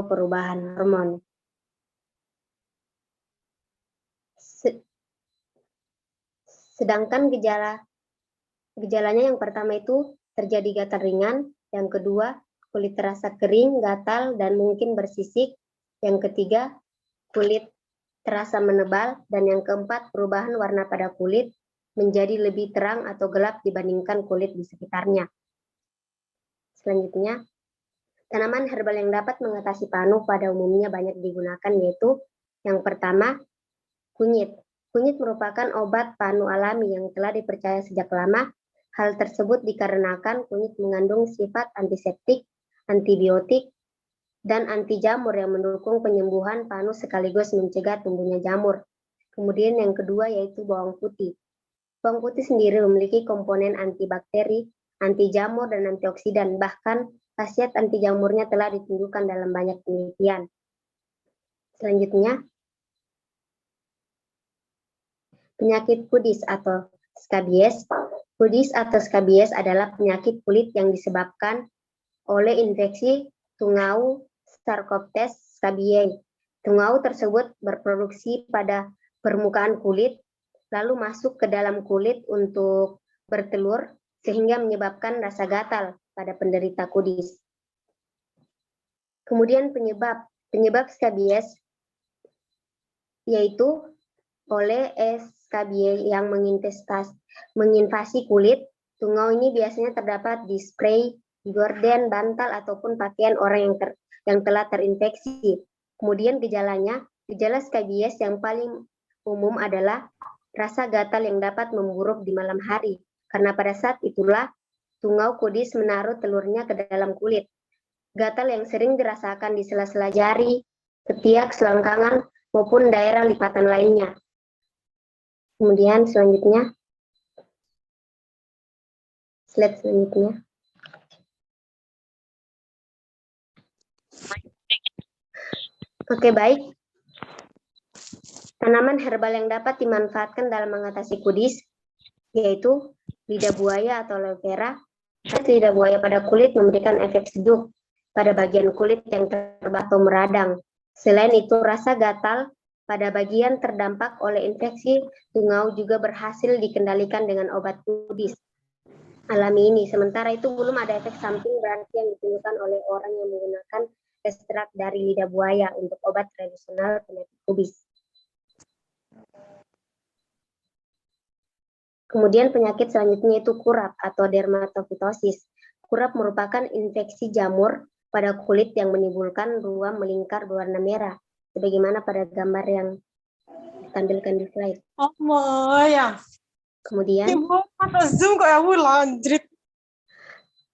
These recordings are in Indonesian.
perubahan hormon. Sedangkan gejalanya yang pertama itu terjadi gatal ringan, yang kedua kulit terasa kering, gatal, dan mungkin bersisik, yang ketiga kulit terasa menebal, dan yang keempat perubahan warna pada kulit menjadi lebih terang atau gelap dibandingkan kulit di sekitarnya. Selanjutnya, tanaman herbal yang dapat mengatasi panu pada umumnya banyak digunakan, yaitu yang pertama, kunyit. Kunyit merupakan obat panu alami yang telah dipercaya sejak lama. Hal tersebut dikarenakan kunyit mengandung sifat antiseptik, antibiotik, dan anti jamur yang mendukung penyembuhan panu sekaligus mencegah tumbuhnya jamur. Kemudian yang kedua yaitu bawang putih. Bawang putih sendiri memiliki komponen antibakteri, anti jamur, dan antioksidan. Bahkan khasiat anti jamurnya telah ditunjukkan dalam banyak penelitian. Selanjutnya, penyakit kudis atau skabies. Kudis atau skabies adalah penyakit kulit yang disebabkan oleh infeksi tungau Sarcoptes scabiei. Tungau tersebut berproduksi pada permukaan kulit, lalu masuk ke dalam kulit untuk bertelur, sehingga menyebabkan rasa gatal pada penderita kudis. Kemudian penyebab skabies yaitu oleh scabiei yang menginvasi kulit. Tungau ini biasanya terdapat di spray, gorden, bantal, ataupun pakaian orang yang telah terinfeksi. Kemudian gejala skabies yang paling umum adalah rasa gatal yang dapat memburuk di malam hari, karena pada saat itulah tungau kudis menaruh telurnya ke dalam kulit. Gatal yang sering dirasakan di sela-sela jari, ketiak, selangkangan, maupun daerah lipatan lainnya. Kemudian selanjutnya, slide selanjutnya. Oke, baik. Tanaman herbal yang dapat dimanfaatkan dalam mengatasi kudis yaitu lidah buaya atau aloe vera. Lidah buaya pada kulit memberikan efek sejuk pada bagian kulit yang terbakar atau meradang. Selain itu, rasa gatal pada bagian terdampak oleh infeksi tungau juga berhasil dikendalikan dengan obat kudis alami ini. Sementara itu belum ada efek samping berarti yang ditunjukkan oleh orang yang menggunakan ekstrak dari lidah buaya untuk obat tradisional penyakit kudis. Kemudian penyakit selanjutnya itu kurap atau dermatofitosis. Kurap merupakan infeksi jamur pada kulit yang menimbulkan ruam melingkar berwarna merah, sebagaimana pada gambar yang ditampilkan di slide. Kemudian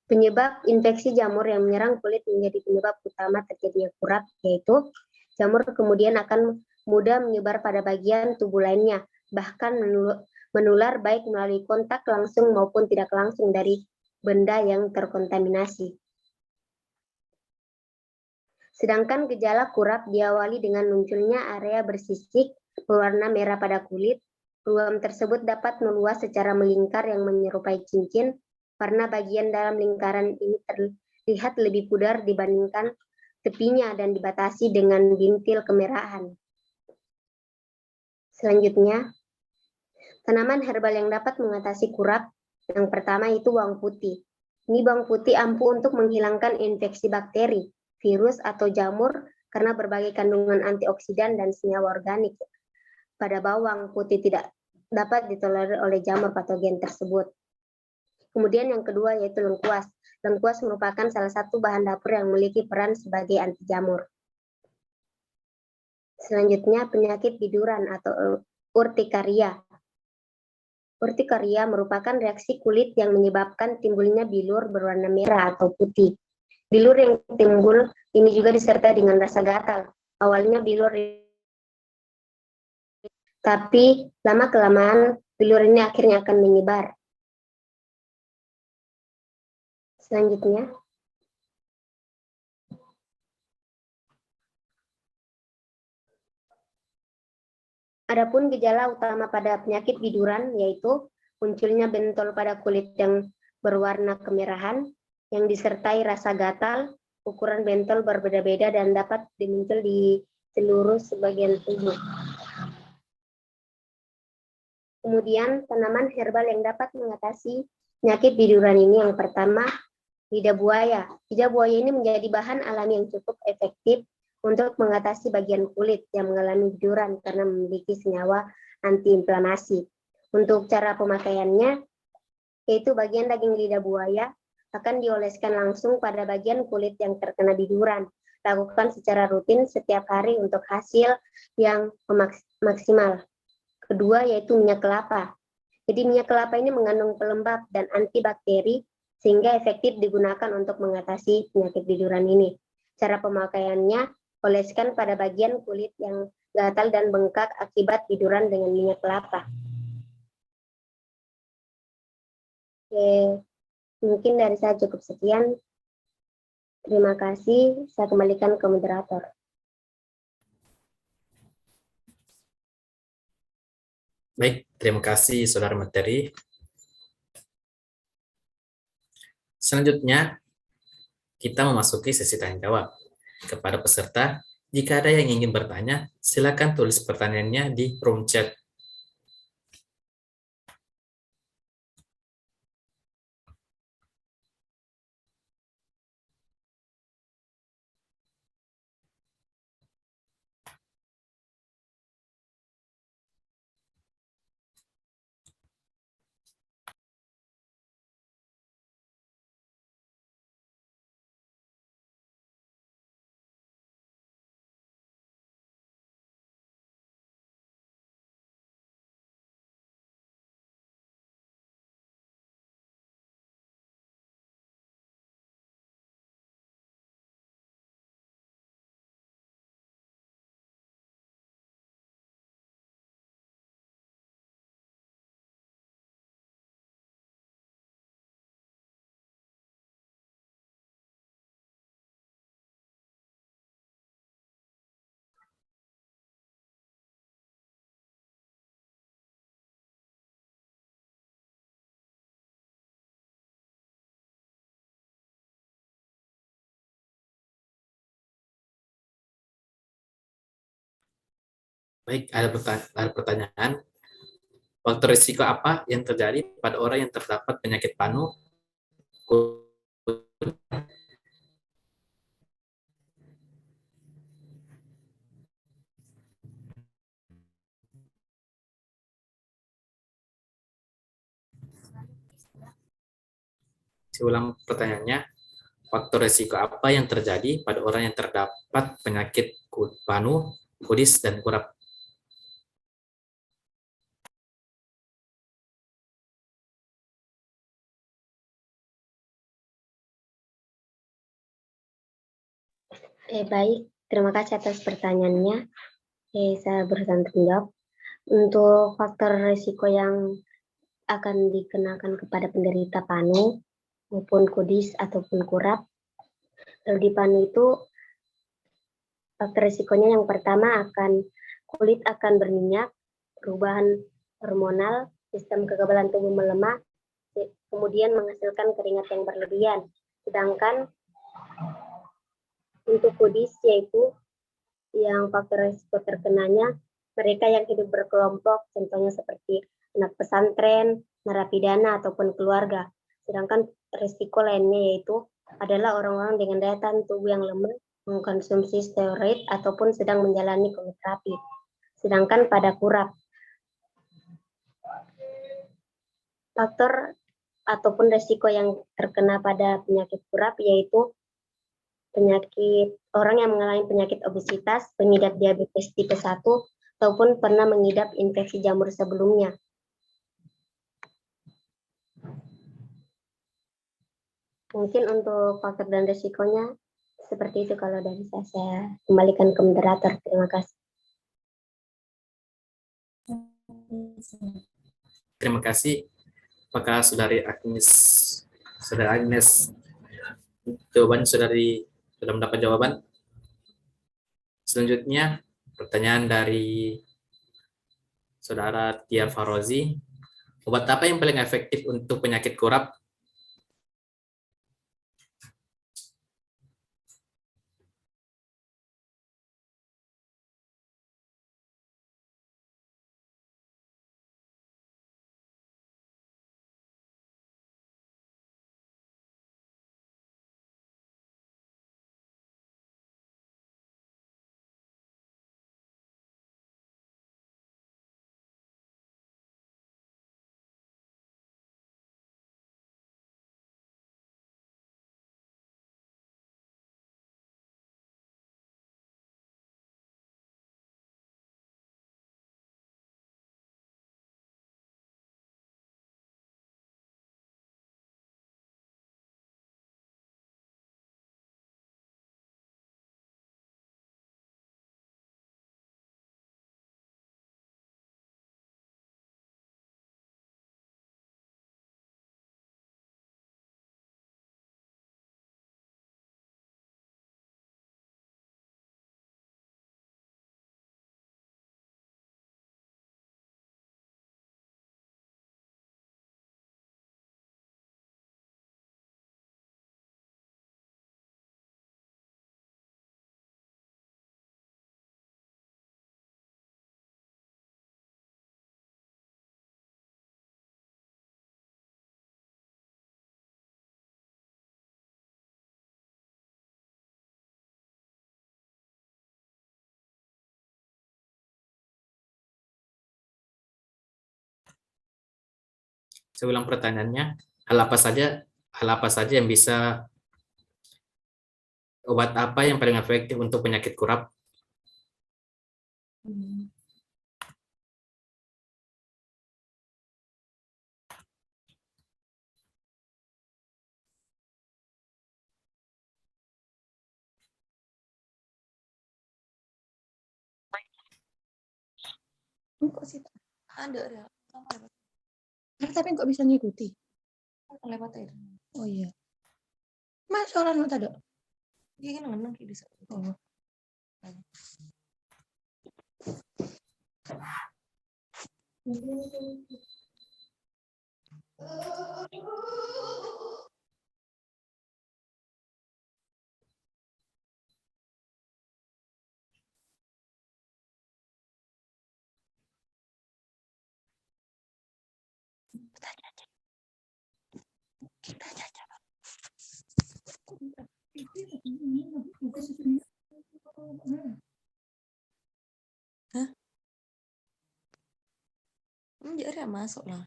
penyebab infeksi jamur yang menyerang kulit menjadi penyebab utama terjadinya kurap, yaitu jamur kemudian akan mudah menyebar pada bagian tubuh lainnya, bahkan menular baik melalui kontak langsung maupun tidak langsung dari benda yang terkontaminasi. Sedangkan gejala kurap diawali dengan munculnya area bersisik berwarna merah pada kulit. Ruam tersebut dapat meluas secara melingkar yang menyerupai cincin, karena bagian dalam lingkaran ini terlihat lebih pudar dibandingkan tepinya dan dibatasi dengan bintil kemerahan. Selanjutnya, tanaman herbal yang dapat mengatasi kurap, yang pertama itu bawang putih. Ini bawang putih ampuh untuk menghilangkan infeksi bakteri, virus, atau jamur karena berbagai kandungan antioksidan dan senyawa organik. Pada bawang putih tidak dapat ditolerir oleh jamur patogen tersebut. Kemudian yang kedua yaitu lengkuas. Lengkuas merupakan salah satu bahan dapur yang memiliki peran sebagai anti jamur. Selanjutnya penyakit biduran atau urtikaria. Urtikaria merupakan reaksi kulit yang menyebabkan timbulnya bilur berwarna merah atau putih. Bilur yang timbul ini juga disertai dengan rasa gatal. Awalnya bilur, tapi lama-kelamaan bilur ini akhirnya akan menyebar. Selanjutnya, adapun gejala utama pada penyakit biduran yaitu munculnya bentol pada kulit yang berwarna kemerahan, yang disertai rasa gatal, ukuran bentol berbeda-beda dan dapat muncul di seluruh sebagian tubuh. Kemudian tanaman herbal yang dapat mengatasi penyakit biduran ini yang pertama, lidah buaya. Lidah buaya ini menjadi bahan alami yang cukup efektif untuk mengatasi bagian kulit yang mengalami biduran karena memiliki senyawa antiinflamasi. Untuk cara pemakaiannya, yaitu bagian daging lidah buaya akan dioleskan langsung pada bagian kulit yang terkena biduran. Lakukan secara rutin setiap hari untuk hasil yang maksimal. Kedua yaitu minyak kelapa. Jadi minyak kelapa ini mengandung pelembab dan antibakteri sehingga efektif digunakan untuk mengatasi penyakit biduran ini. Cara pemakaiannya, oleskan pada bagian kulit yang gatal dan bengkak akibat biduran dengan minyak kelapa. Oke, mungkin dari saya cukup sekian. Terima kasih. Saya kembalikan ke moderator. Baik, terima kasih Saudara Materi. Selanjutnya, kita memasuki sesi tanya jawab. Kepada peserta, jika ada yang ingin bertanya, silakan tulis pertanyaannya di room chat. Baik, ada pertanyaan. Faktor risiko apa yang terjadi pada orang yang terdapat penyakit panu? Saya ulang pertanyaannya. Faktor risiko apa yang terjadi pada orang yang terdapat penyakit panu, kudis, dan kurap? Baik, terima kasih atas pertanyaannya. Saya berusaha untuk menjawab. Untuk faktor risiko yang akan dikenakan kepada penderita panu maupun kudis ataupun kurap. Kalau di panu itu faktor risikonya yang pertama kulit akan berminyak, perubahan hormonal, sistem kekebalan tubuh melemah, kemudian menghasilkan keringat yang berlebihan. Sedangkan untuk kudis yaitu yang faktor risiko terkenanya mereka yang hidup berkelompok, contohnya seperti anak pesantren, narapidana, ataupun keluarga. Sedangkan risiko lainnya yaitu adalah orang-orang dengan daya tahan tubuh yang lemah, mengkonsumsi steroid, ataupun sedang menjalani kemoterapi. Sedangkan pada kurap, faktor ataupun risiko yang terkena pada penyakit kurap yaitu orang yang mengalami penyakit obesitas, pengidap diabetes tipe 1, ataupun pernah mengidap infeksi jamur sebelumnya. Mungkin untuk faktor dan risikonya seperti itu kalau dari saya kembalikan ke moderator. Terima kasih. Terima kasih. Apakah Saudari Agnes, jawaban sudah mendapat jawaban? Selanjutnya, pertanyaan dari Saudara Tia Farozi. Obat apa yang paling efektif untuk penyakit kurap? Saya ulang pertanyaannya, hal apa saja yang bisa obat apa yang paling efektif untuk penyakit kurap? Hmm. Kok sih ada ya? Tapi kok bisa ngikuti? Lewat air. Oh iya. Mas orang lu tadi. Iya kan ngeneng kayak bisa. Oh. Hah? Jadi masuk lah.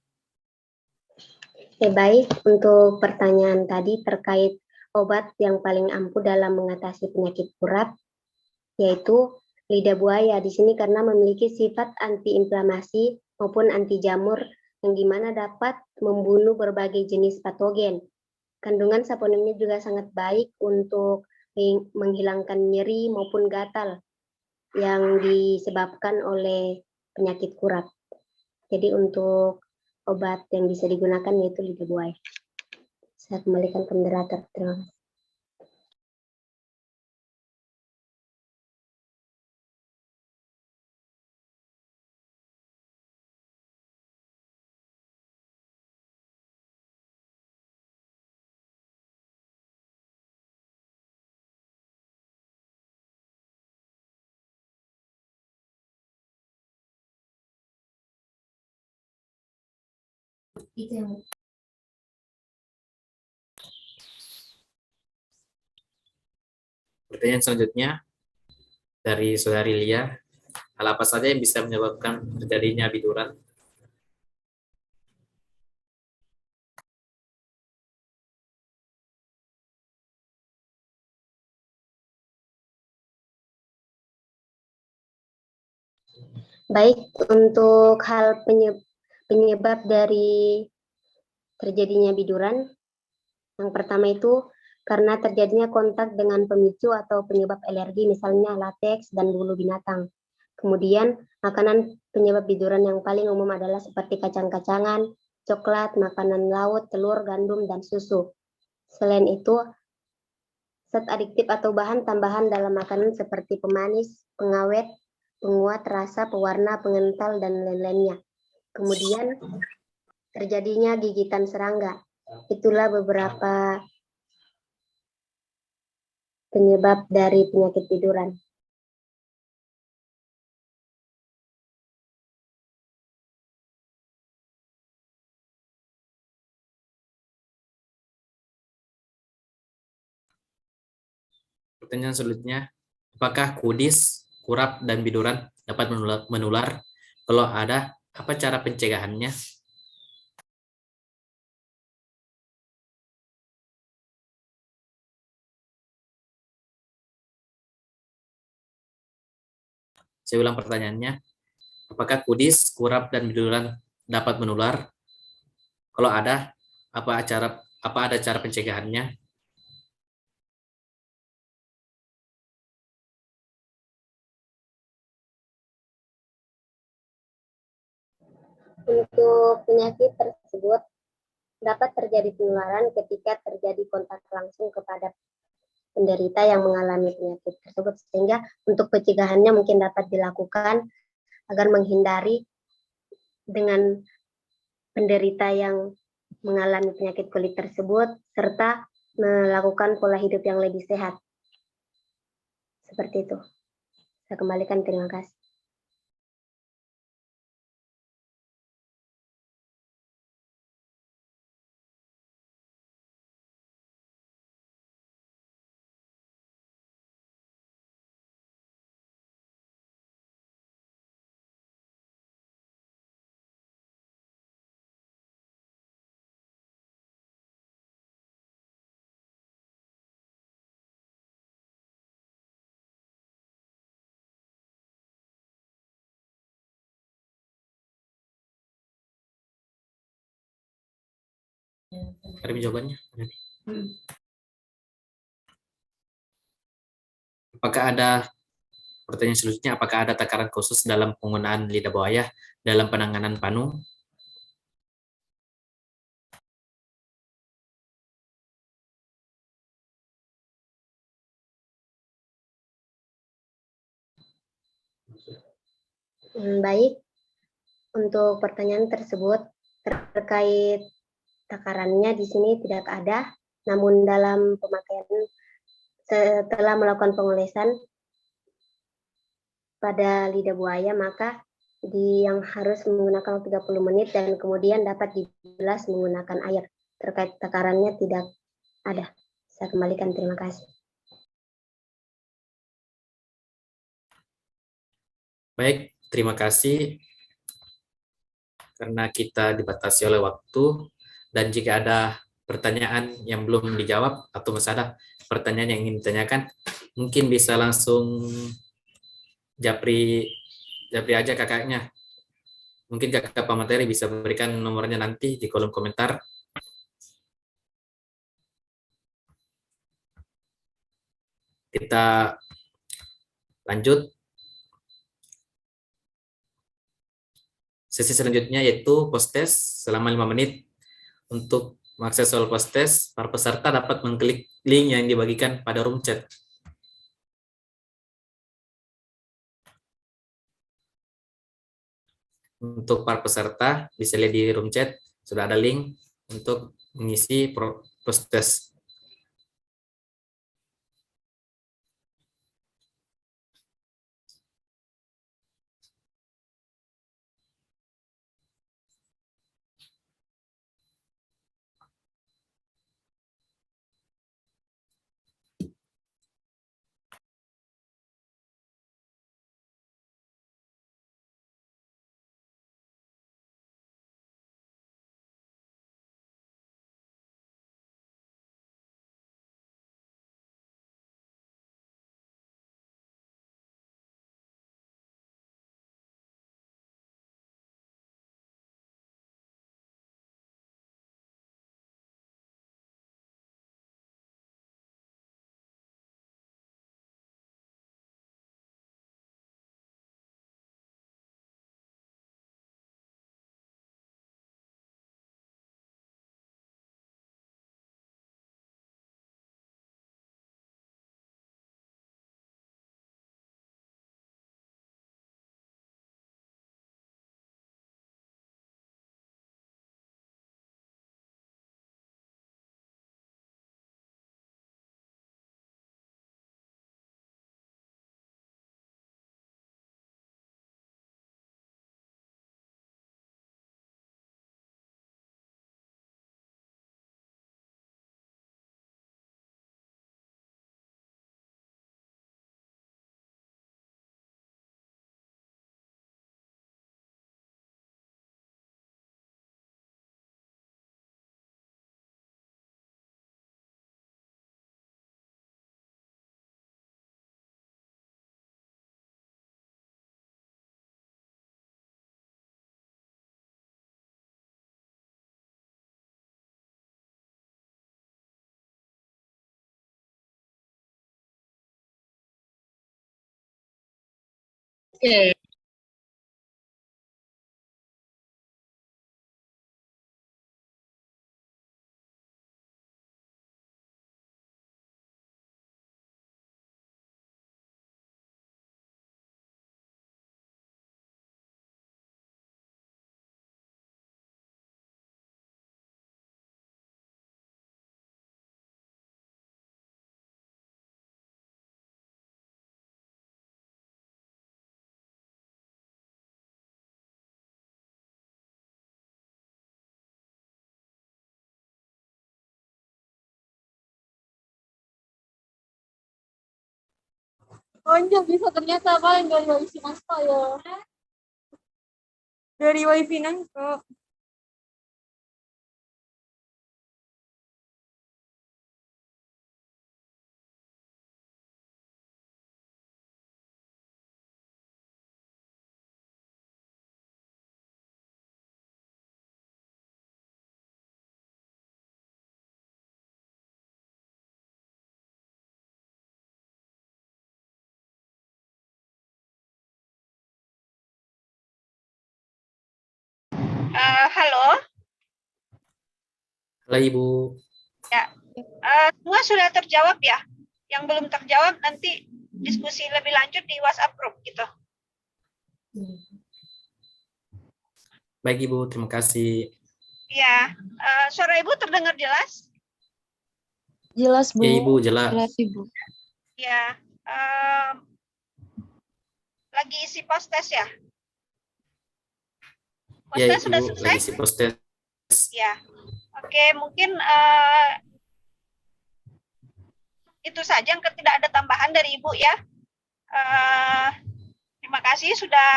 Baik, untuk pertanyaan tadi terkait obat yang paling ampuh dalam mengatasi penyakit kurap, yaitu lidah buaya di sini karena memiliki sifat antiinflamasi maupun anti jamur yang dimana dapat membunuh berbagai jenis patogen. Kandungan saponinnya juga sangat baik untuk menghilangkan nyeri maupun gatal yang disebabkan oleh penyakit kurap. Jadi untuk obat yang bisa digunakan yaitu lidah buaya. Saya kembalikan ke moderator. Terima kasih. Pertanyaan selanjutnya dari Saudari Lia, hal apa saja yang bisa menyebabkan terjadinya biduran? Baik, untuk hal penyebab dari terjadinya biduran, yang pertama itu karena terjadinya kontak dengan pemicu atau penyebab alergi, misalnya lateks dan bulu binatang. Kemudian, makanan penyebab biduran yang paling umum adalah seperti kacang-kacangan, coklat, makanan laut, telur, gandum, dan susu. Selain itu, zat adiktif atau bahan tambahan dalam makanan seperti pemanis, pengawet, penguat rasa, pewarna, pengental, dan lain-lainnya. Kemudian terjadinya gigitan serangga. Itulah beberapa penyebab dari penyakit biduran. Pertanyaan selanjutnya, apakah kudis, kurap, dan biduran dapat menular? Kalau ada, apa cara pencegahannya? Saya ulang pertanyaannya, apakah kudis, kurap, dan biduran dapat menular? Kalau ada, apa ada cara pencegahannya? Untuk penyakit tersebut dapat terjadi penularan ketika terjadi kontak langsung kepada penderita yang mengalami penyakit tersebut, sehingga untuk pencegahannya mungkin dapat dilakukan agar menghindari dengan penderita yang mengalami penyakit kulit tersebut serta melakukan pola hidup yang lebih sehat. Seperti itu. Saya kembalikan, terima kasih. Ada jawabannya? Apakah ada pertanyaan selanjutnya? Apakah ada takaran khusus dalam penggunaan lidah buaya dalam penanganan panu? Baik, untuk pertanyaan tersebut terkait takarannya di sini tidak ada, namun dalam pemakaian setelah melakukan pengolesan pada lidah buaya maka yang harus menggunakan 30 menit dan kemudian dapat dibilas menggunakan air. Terkait takarannya tidak ada. Saya kembalikan, terima kasih. Baik, terima kasih karena kita dibatasi oleh waktu, dan jika ada pertanyaan yang belum dijawab atau masih ada pertanyaan yang ingin ditanyakan, mungkin bisa langsung japri aja kakaknya. Mungkin kakak pemateri bisa berikan nomornya nanti di kolom komentar. Kita lanjut. Sesi selanjutnya yaitu post test selama 5 menit. Untuk mengakses soal post test, para peserta dapat mengklik link yang dibagikan pada room chat. Untuk para peserta, bisa lihat di room chat, sudah ada link untuk mengisi post test. Oke. Oh, iya bisa ternyata paling dari wifi nangka ya. Dari wifi nangka. Halo Ibu. Ya, semua sudah terjawab ya. Yang belum terjawab nanti diskusi lebih lanjut di WhatsApp group gitu. Baik Ibu, terima kasih. Ya, suara Ibu terdengar jelas? Jelas, Bu. Ya Ibu, jelas. Jelas, Ibu. Ya, lagi isi post test ya? Post Ya test sudah Ibu, selesai? lagi si post-test. Ya, oke, mungkin itu saja, tidak ada tambahan dari Ibu ya. Terima kasih sudah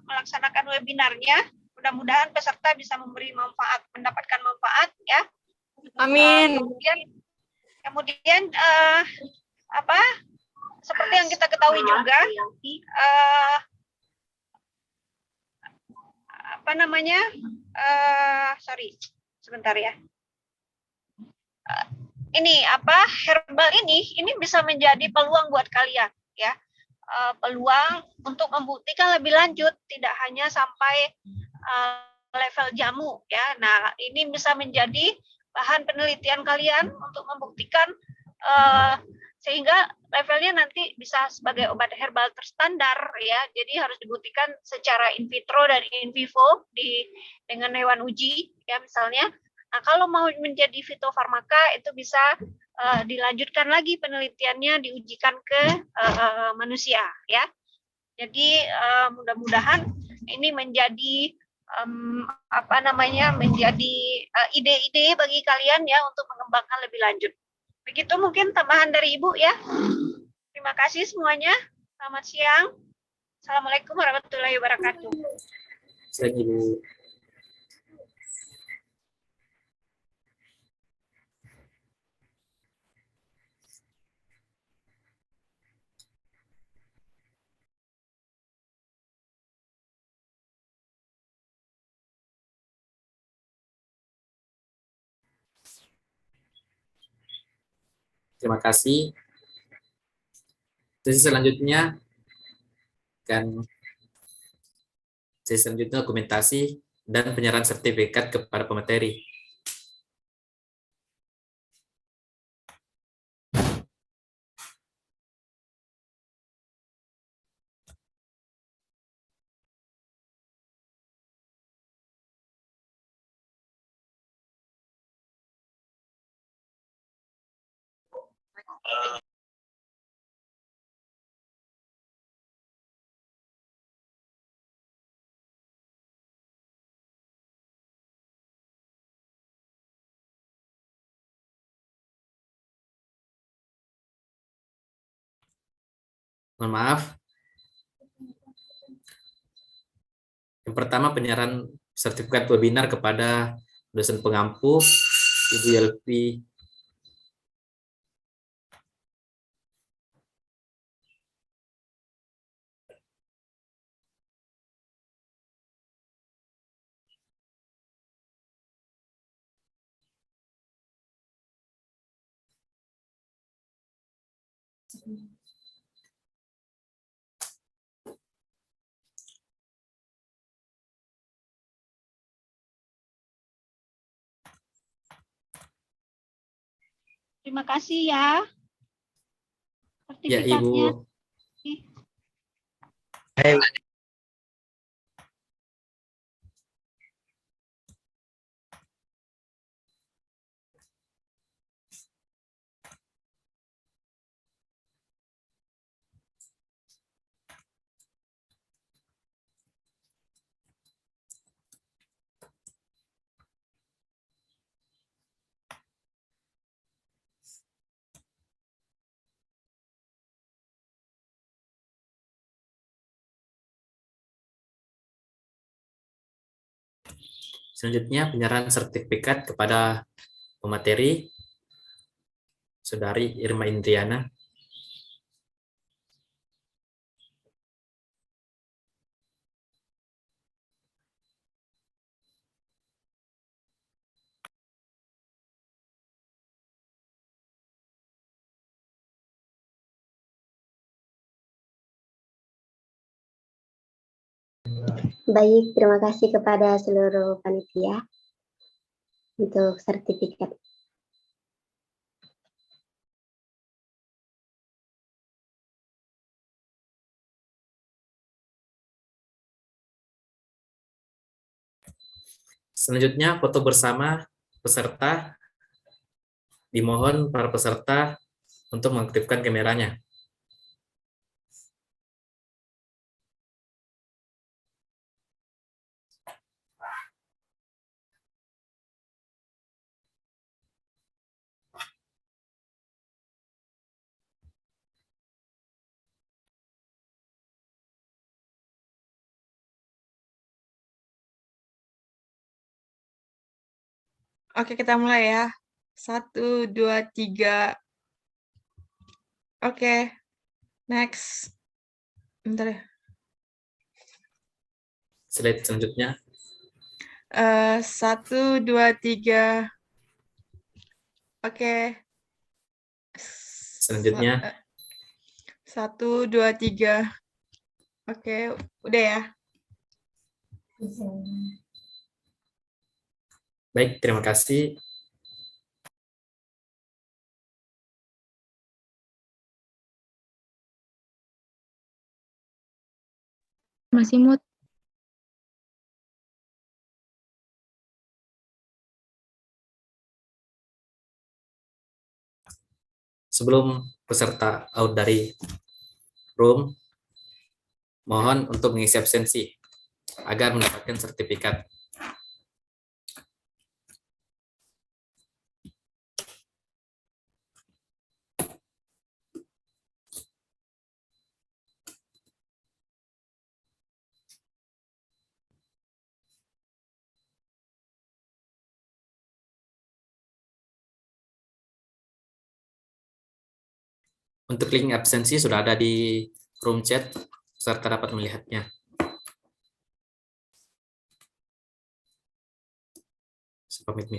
melaksanakan webinarnya. Mudah-mudahan peserta bisa mendapatkan manfaat ya. Amin. Kemudian seperti yang kita ketahui juga, sorry, sebentar ya. Herbal ini bisa menjadi peluang buat kalian ya. Peluang untuk membuktikan lebih lanjut, tidak hanya sampai level jamu ya. Nah, ini bisa menjadi bahan penelitian kalian untuk membuktikan sehingga levelnya nanti bisa sebagai obat herbal terstandar ya. Jadi harus dibuktikan secara in vitro dan in vivo dengan hewan uji ya misalnya. Nah, kalau mau menjadi fitofarmaka itu bisa dilanjutkan lagi penelitiannya, diujikan ke manusia ya. Jadi mudah-mudahan ini menjadi menjadi ide-ide bagi kalian ya untuk mengembangkan lebih lanjut. Begitu mungkin tambahan dari Ibu ya. Terima kasih semuanya. Selamat siang. Assalamualaikum warahmatullahi wabarakatuh. Siang Ibu. Terima kasih. Sesi selanjutnya dokumentasi dan penyerahan sertifikat kepada pemateri. Mohon maaf. Yang pertama penyerahan sertifikat webinar kepada dosen pengampu Ibu Yelvi. Terima kasih ya. Ya Sertifikatnya. Ibu. Selanjutnya penyerahan sertifikat kepada pemateri Saudari Irma Indriana. Baik, terima kasih kepada seluruh panitia. untuk sertifikat. Selanjutnya, foto bersama peserta. Dimohon para peserta untuk mengaktifkan kameranya. Oke, kita mulai ya. 1, 2, 3. Oke, next. Bentar ya. Slide selanjutnya. 1, 2, 3. Oke. Selanjutnya. 1, 2, 3. Oke, udah ya. Baik, terima kasih. Masih mood. Sebelum peserta out dari room, mohon untuk mengisi absensi agar mendapatkan sertifikat. Untuk link absensi sudah ada di room chat, peserta dapat melihatnya. Pamit.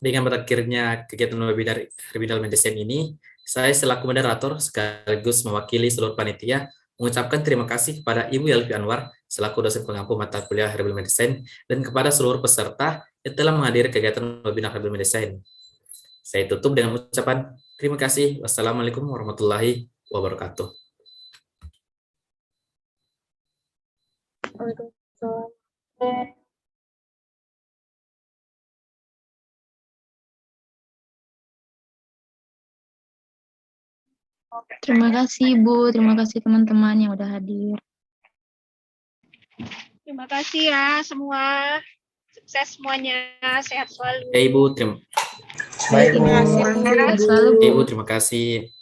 Dengan berakhirnya kegiatan webinar medicine ini, saya selaku moderator sekaligus mewakili seluruh panitia mengucapkan terima kasih kepada Ibu Yelvi Anwar selaku dosen pengampu mata kuliah Herbal Medicine dan kepada seluruh peserta yang telah menghadiri kegiatan webinar Herbal Medicine. Saya tutup dengan ucapan terima kasih. Wassalamualaikum warahmatullahi wabarakatuh. Terima kasih Bu, terima kasih teman-teman yang udah hadir. Terima kasih ya semua. Sukses semuanya. Sehat selalu. Ya Ibu, terima Terima kasih. Sehat selalu Bu. Ibu, terima kasih.